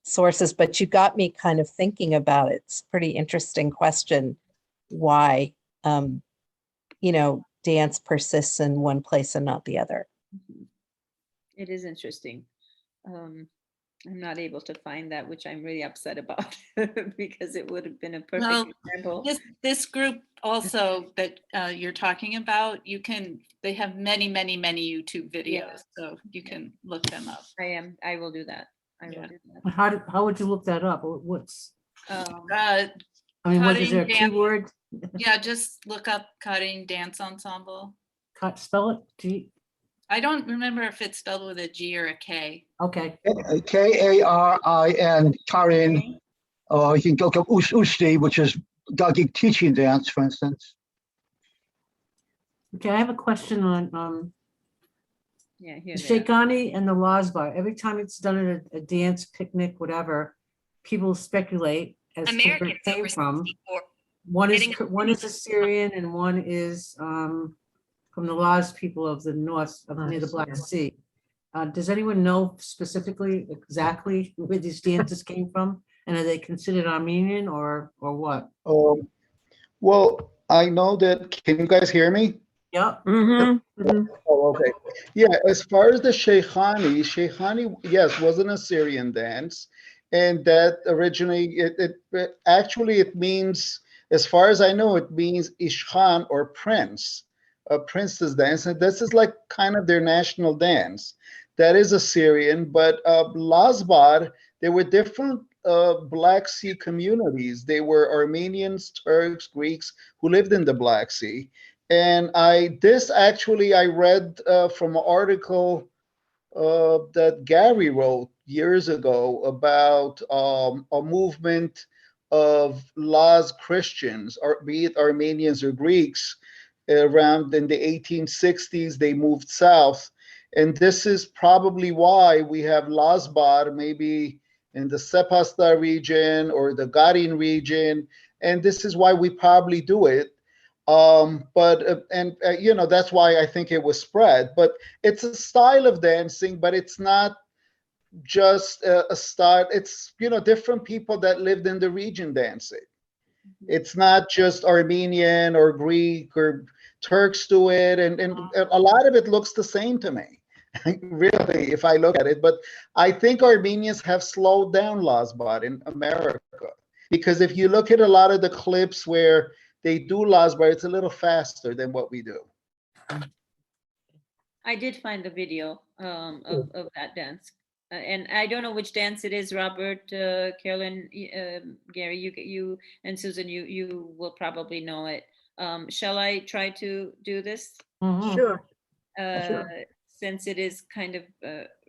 sources, but you got me kind of thinking about it. It's a pretty interesting question, why, dance persists in one place and not the other. It is interesting. I'm not able to find that, which I'm really upset about because it would have been a perfect example. This group also that you're talking about, they have many YouTube videos, so you can look them up. I will do that. I will do that. How would you look that up? What's What is there a keyword? Yeah, just look up Karin Dance Ensemble. Spell it? G. I don't remember if it's spelled with a G or a K. Okay. Karin, Karin. You can look up Usti, which is Goghic teaching dance, for instance. Okay, I have a question on the Sheikhani and the Lazbar. Every time it's done at a dance, picnic, whatever, people speculate as to where it came from. One is Assyrian and one is from the Laz people of the north, near the Black Sea. Does anyone know specifically exactly where these dances came from? And are they considered Armenian or what? Well, I know that, can you guys hear me? Yep. Oh, okay. Yeah, as far as the Sheikhani, yes, was an Assyrian dance. And that originally, it means, as far as I know, it means Ishkhan or prince, a prince's dance. And this is like kind of their national dance. That is Assyrian, but Lazbar, there were different Black Sea communities. They were Armenians, Turks, Greeks who lived in the Black Sea. And I read from an article that Gary wrote years ago about a movement of Laz Christians, or be it Armenians or Greeks, around in the 1860s. They moved south. And this is probably why we have Lazbar maybe in the Sepasta region or the Garin region. And this is why we probably do it. That's why I think it was spread. But it's a style of dancing, but it's not just a start. It's, different people that lived in the region dancing. It's not just Armenian or Greek or Turks do it. And a lot of it looks the same to me, really, if I look at it. But I think Armenians have slowed down Lazbar in America. Because if you look at a lot of the clips where they do Lazbar, it's a little faster than what we do. I did find the video of that dance. And I don't know which dance it is, Robert, Carolyn, Gary, you and Susan, you will probably know it. Shall I try to do this? Sure. Since it is kind of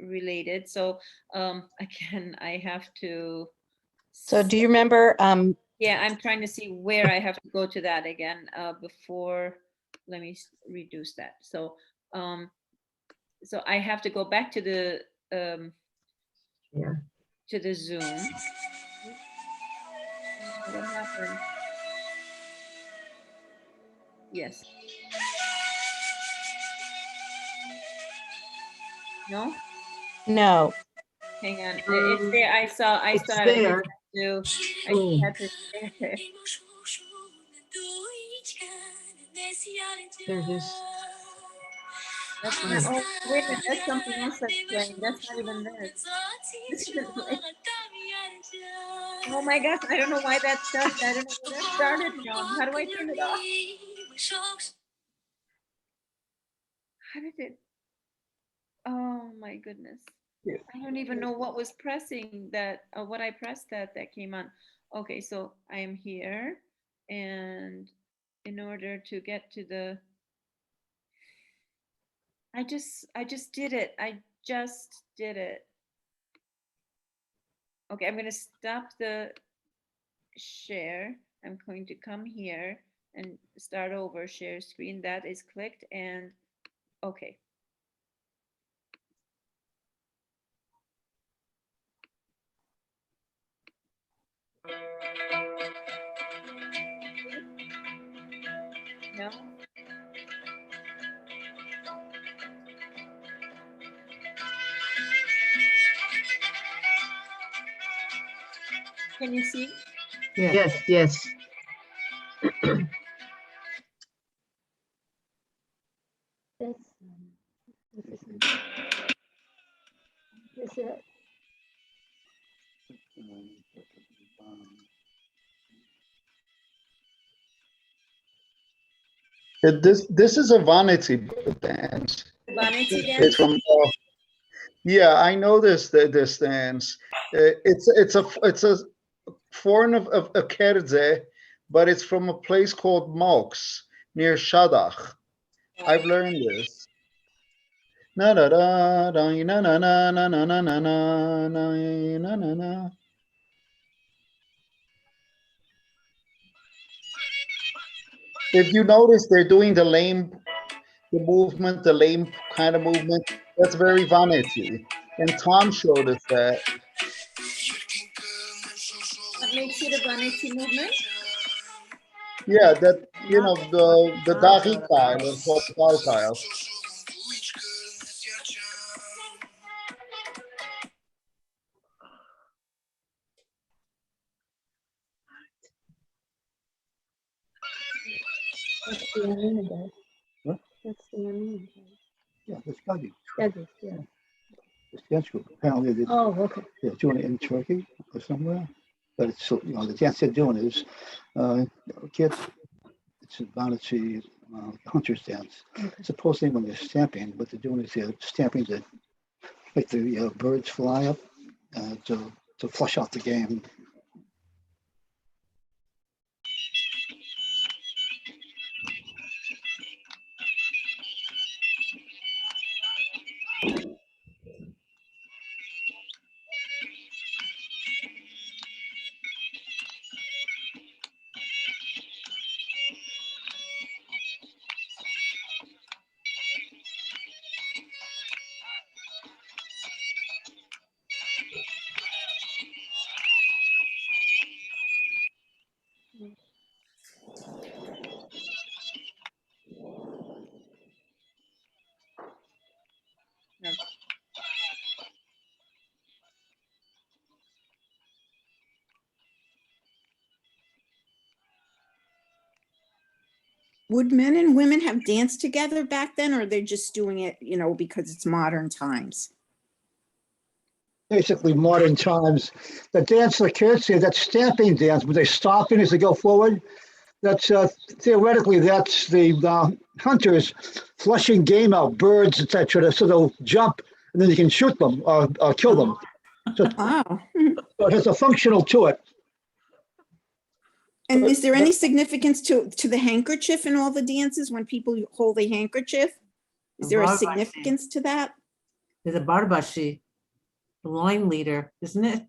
related. So again, I have to. So do you remember, Yeah, I'm trying to see where I have to go to that again before. Let me reduce that. So so I have to go back to the to the Zoom. What happened? Yes. No? no, Hang on. It's there. I saw It's it. there. I just had to stay there. There it is. That's not, oh, wait a minute. That's something else that's playing. That's not even this. This isn't playing. Oh my gosh. I don't know why that started. I don't know where that started from. How do I turn it off? How did it? Oh my goodness. I don't even know what was pressing that, what I pressed that came on. Okay, so I am here, and in order to get to the, I just did it. I just did it. Okay, I'm gonna stop the share. I'm going to come here and start over, share screen. That is clicked, and okay. No? Can you see? Yes, yes. This is a vanity dance. Vanity dance? It's from yeah, I know this dance. It's a form of a kerdze, but it's from a place called Moks near Shadach. I've learned this. Na na na na na na na na na na na na na na. If you notice, they're doing the lame, the movement, the lame kind of movement. That's very vanity. And Tom showed us that. What makes it a vanity movement? Yeah, that, the Dahi style and Total style. That's the Armenian guy. What? That's the Armenian guy. Yeah, it's got to be. Yeah. This dance group, apparently Oh, okay. they're doing it in Turkey or somewhere. But it's, the dance they're doing is, kids, it's a vanity hunter's dance. Supposedly when they're stamping, what they're doing is they're stamping to make the birds fly up to flush out the game. would men and women have danced together back then, or they're just doing it, because it's modern times? Basically modern times. The dance the kids see, that stamping dance, where they're stopping as they go forward. That's theoretically that's the hunters flushing game out, birds, etc. So they'll jump and then you can shoot them or kill them. So, Wow. so it has a functional to it. And is there any significance to the handkerchief in all the dances when people hold a handkerchief? Is there a Barbashi. significance to that? There's a barbashi, the line leader, isn't it?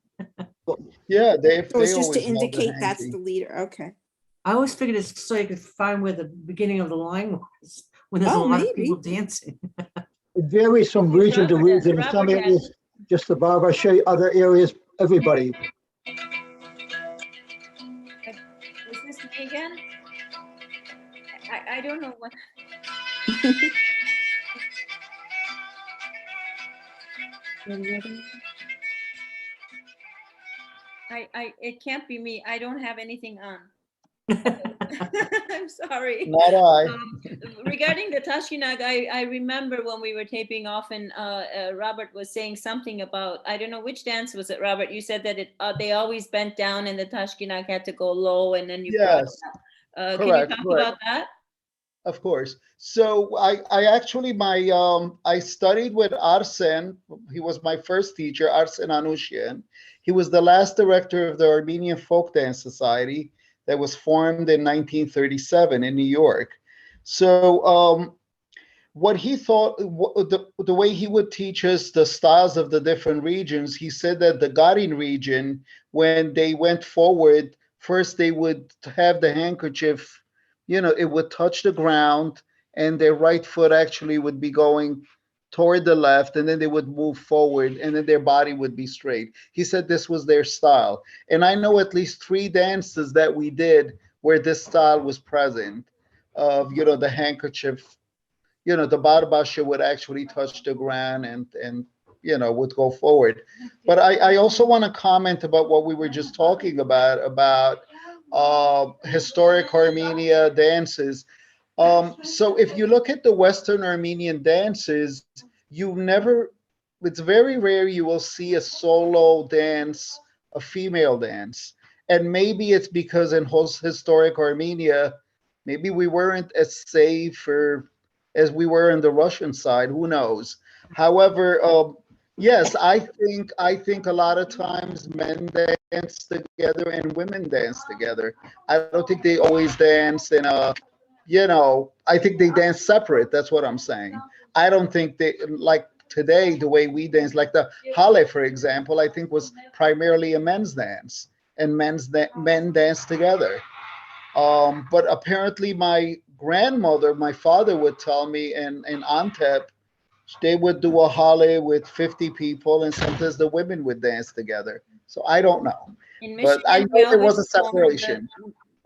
Yeah, So it's they just to always held the indicate that's hanky. the leader. Okay. I always figured it's so you could find where the beginning of the line was, when there's a Oh, lot of maybe. people dancing. It varies from region to region. In some Robert areas, just the barbershop, other areas, everybody. Is this me again? I don't know what. It can't be me. I don't have anything on. I'm sorry. Not I. Regarding the Tashkinag, I remember when we were taping off and Robert was saying something about, I don't know which dance was it, Robert? You said that they always bent down and the Tashkinag had to go low and then you brought Yes. it up. Can Correct, you talk correct. about that? Of course. So I actually I studied with Arsen. He was my first teacher, Arsen Anushian. He was the last director of the Armenian Folk Dance Society that was formed in 1937 in New York. So what he thought, the way he would teach us the styles of the different regions, he said that the Garin region, when they went forward, first they would have the handkerchief, it would touch the ground and their right foot actually would be going toward the left and then they would move forward and then their body would be straight. He said this was their style. And I know at least 3 dances that we did where this style was present of, the handkerchief, the barbasha would actually touch the ground and would go forward. But I also want to comment about what we were just talking about historic Armenia dances. So if you look at the Western Armenian dances, it's very rare you will see a solo dance, a female dance. And maybe it's because in historic Armenia, maybe we weren't as safe as we were in the Russian side, who knows? However, yes, I think a lot of times men dance together and women dance together. I don't think they always dance in I think they dance separate. That's what I'm saying. I don't think they, like today, the way we dance, like the Hale, for example, I think was primarily a men's dance and men dance together. But apparently my grandmother, my father would tell me in Antep, they would do a Hale with 50 people and sometimes the women would dance together. So I don't know. In But I Michigan, we know there was a always form separation.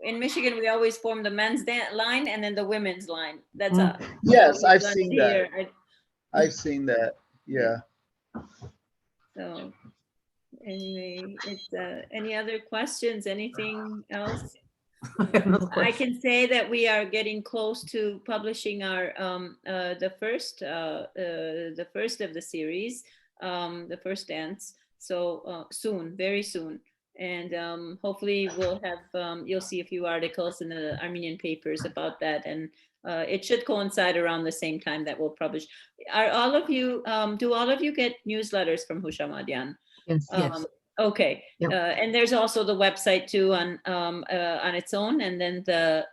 in Michigan, we always form the men's line and then the women's line. That's Yes, what I've we've done seen that. here. I've seen that. Yeah. So anyway, it's any other questions? Anything else? I can say that we are getting close to publishing our the first of the series, the first dance. So soon, very soon, and hopefully we'll have you'll see a few articles in the Armenian papers about that, and it should coincide around the same time that we'll publish. Are all of you do all of you get newsletters from Houshamadyan? Yes. Yes. Okay, Yep. and there's also the website too on its own, and then the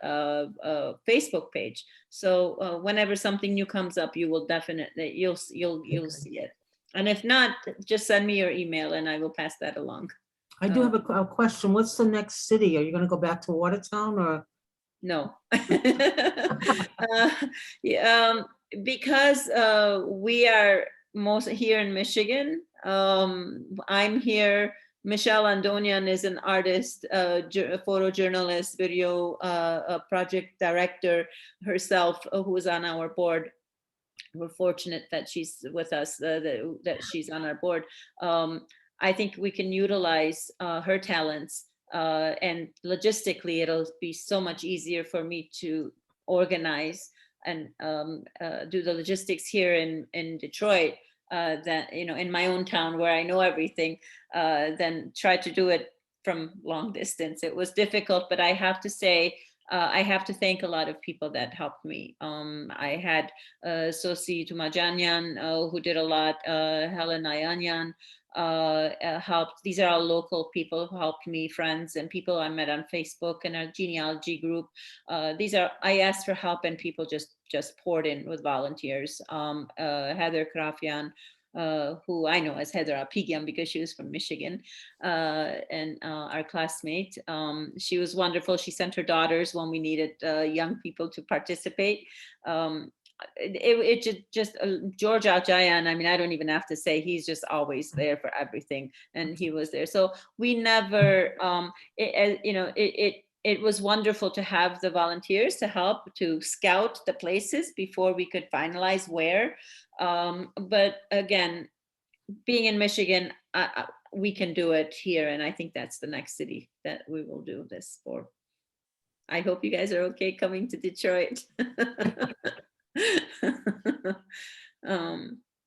Facebook page. So whenever something new comes up, you will definitely you'll see it. And if not, just send me your email, and I will pass that along. I do have a question. What's the next city? Are you going to go back to Watertown or? No, because we are most here in Michigan. I'm here. Michelle Andonian is an artist, photojournalist, video project director herself, who is on our board. We're fortunate that she's with us, that she's on our board. I think we can utilize her talents, and logistically, it'll be so much easier for me to organize and do the logistics here in Detroit, that, in my own town where I know everything, than try to do it from long distance. It was difficult, but I have to say, I have to thank a lot of people that helped me. I had Houshamadyan, who did a lot, Helen Ayanyan, helped. These are all local people who helped me, friends and people I met on Facebook and our genealogy group. I asked for help and people just poured in with volunteers. Heather Krafian, who I know as Heather Apigian because she was from Michigan, and our classmate. She was wonderful. She sent her daughters when we needed young people to participate. George Aljayan, I mean, I don't even have to say, he's just always there for everything, and he was there. So we never, it was wonderful to have the volunteers to help to scout the places before we could finalize where. But again, being in Michigan, we can do it here, and I think that's the next city that we will do this for. I hope you guys are okay coming to Detroit.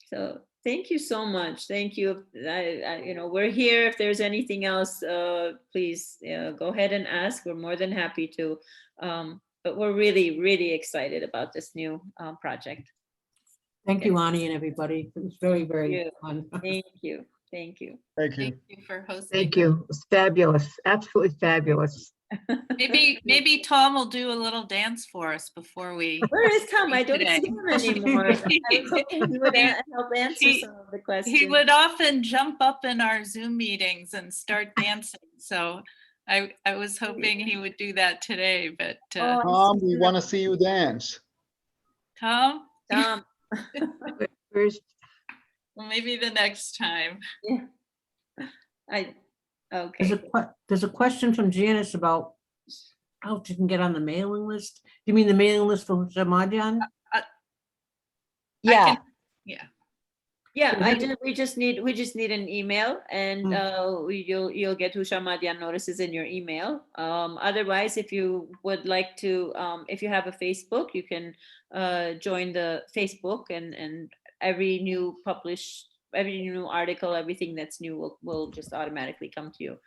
So thank you so much. Thank you. We're here. If there's anything else, please go ahead and ask. We're more than happy to. But we're really, really excited about this new project. Thank you, Ani, and everybody. It was very, very fun. Thank you. Thank you. Thank you. Thank you for hosting. Thank you. It's fabulous. Absolutely fabulous. Maybe Tom will do a little dance for us before we. Where is Tom? I don't today. see him anymore. I was hoping he would help answer some of the questions. He would often jump up in our Zoom meetings and start dancing. So I was hoping he would do that today, but Tom, we want to see you dance. Tom? First, Well, maybe the next time. Yeah. Okay. There's a question from Janice about how you can get on the mailing list. You mean the mailing list for Houshamadyan? Yeah. Yeah, we just need an email, and you'll get Houshamadyan notices in your email. Otherwise, if you would like to, if you have a Facebook, you can join the Facebook, and every new article, everything that's new will just automatically come to you.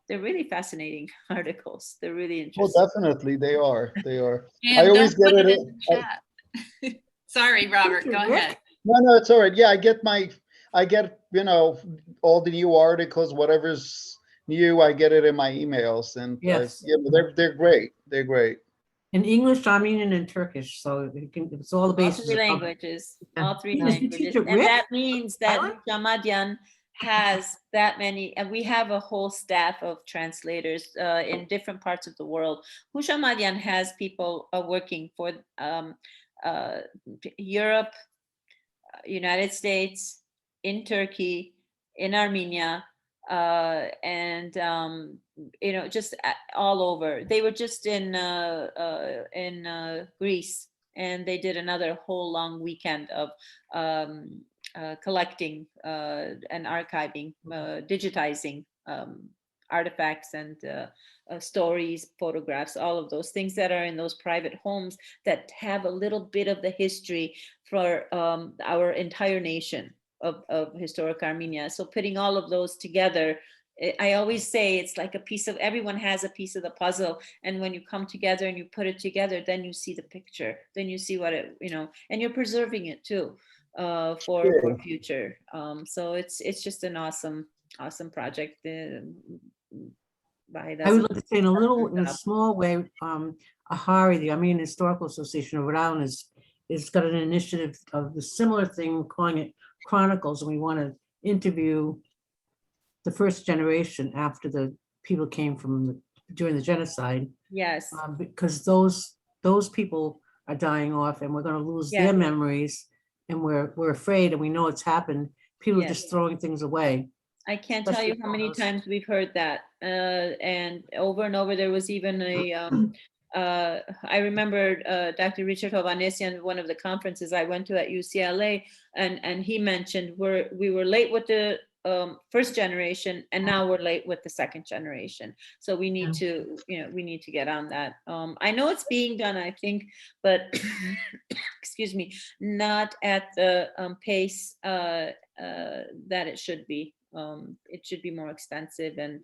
They're really fascinating articles. They're really interesting. Well, definitely they are. And I always don't get put it. in the chat. Sorry, Robert, go ahead. No, it's all right. Yeah, I get all the new articles, whatever's new, I get it in my emails, and Yes. they're great. They're great. In English, Armenian, and Turkish, so it's all the bases. All three languages. All three Yeah. languages. And that means that Houshamadyan has that many, and we have a whole staff of translators in different parts of the world. Houshamadyan has people working for Europe, United States, in Turkey, in Armenia, and just all over. They were just in Greece, and they did another whole long weekend of collecting and archiving, digitizing artifacts and stories, photographs, all of those things that are in those private homes that have a little bit of the history for our entire nation of historic Armenia. So putting all of those together, I always say it's like everyone has a piece of the puzzle. And when you come together and you put it together, then you see the picture, then you see what and you're preserving it too for future. So it's just an awesome project. I would like to say in a small way, AHARI, the Armenian Historical Association of Rhode Island, is got an initiative of the similar thing, calling it Chronicles, and we want to interview the first generation after the people came from during the genocide. Yes. Because those people are dying off, and we're going to lose their memories, and we're afraid, and we know it's happened. People are just throwing things away. I can't tell you how many times we've heard that, and over. There was even I remember Dr. Richard Hovhannisyan, one of the conferences I went to at UCLA, and he mentioned we were late with the first generation, and now we're late with the second generation. So we need to, we need to get on that. I know it's being done, I think, but excuse me, not at the pace that it should be. It should be more expensive, and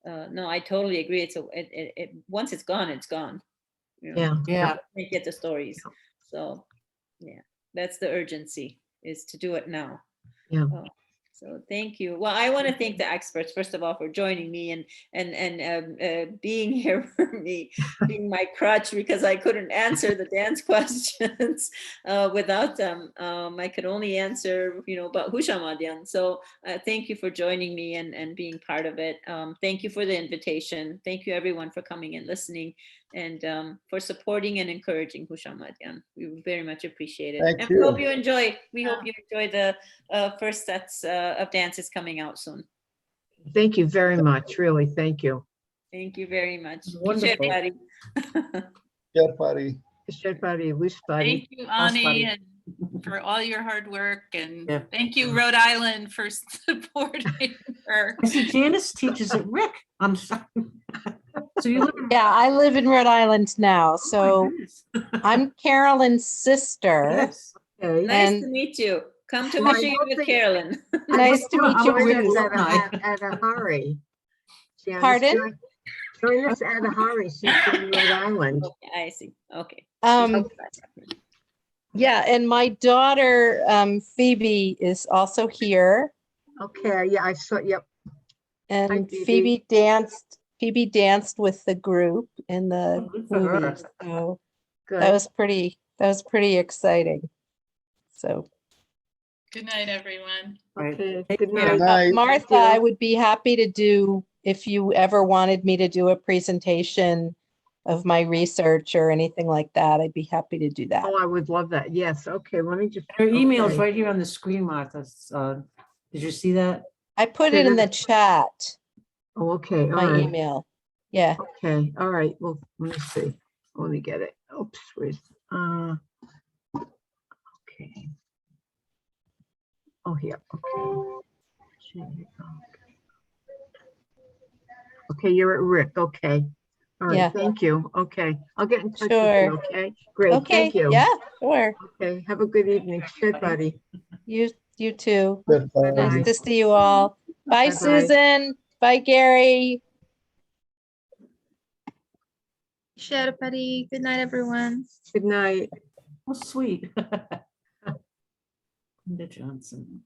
no, I totally agree. It once it's gone, it's gone. Yeah. Yeah. Can't get the stories. So yeah, that's the urgency, is to do it now. Yeah. So thank you. Well, I want to thank the experts, first of all, for joining me and being here for me, being my crutch, because I couldn't answer the dance questions without them. I could only answer, about Houshamadyan. So thank you for joining me and being part of it. Thank you for the invitation. Thank you, everyone, for coming and listening, and for supporting and encouraging Houshamadyan. We very much appreciate it. Thank And you. we hope you enjoy. We hope you enjoy the first sets of dances coming out soon. Thank you very much. Really, thank you. Thank you very much. Wonderful. Buddy. Yeah, buddy. Thank you, Ani, buddy. and for all your hard work, and Yeah. thank you, Rhode Island, for supporting her. I see Janice teaches at Rick. I'm sorry. So you live in. Yeah, I live in Rhode Island now, Oh, so my goodness. I'm Carolyn's sister. Yes. Okay. Nice And- to meet you. Come to Well, I Michigan don't with think- Carolyn. Nice to meet you We're too. alumni. At a hurry. Janice, Pardon? Join us at a hurry. She's in Rhode Island. Okay, I see. Okay. Yeah, and my daughter, Phoebe, is also here. Okay, yeah, I saw, yep. And Phoebe. Phoebe danced with the group in the Oh, good for her. movie. So Good. that was pretty exciting. So Good night, everyone. Right. Okay, Take good care. night. Night. Martha, I would be happy to do, if you ever wanted me to do a presentation of my research or anything like that, I'd be happy to do that. Oh, I would love that. Yes, okay, let me just. Her email's okay. right here on the screen, Martha. Did you see that? I put it in the chat, Oh, okay, all my right. email. Yeah. Okay, all right, well, let me see. Let me get it. Oops, where's, okay. Oh, here, okay. Okay, you're at Rick, okay. All right, Yeah. thank you. Okay, I'll get in touch with Sure. you, okay? Great, Okay, thank you. yeah, sure. Okay, have a good evening. Good, buddy. You too. Goodbye. Nice to see you all. Bye, Bye-bye. Susan. Bye, Gary. Buddy. Good night, everyone. Good night. Oh, sweet. Linda Johnson.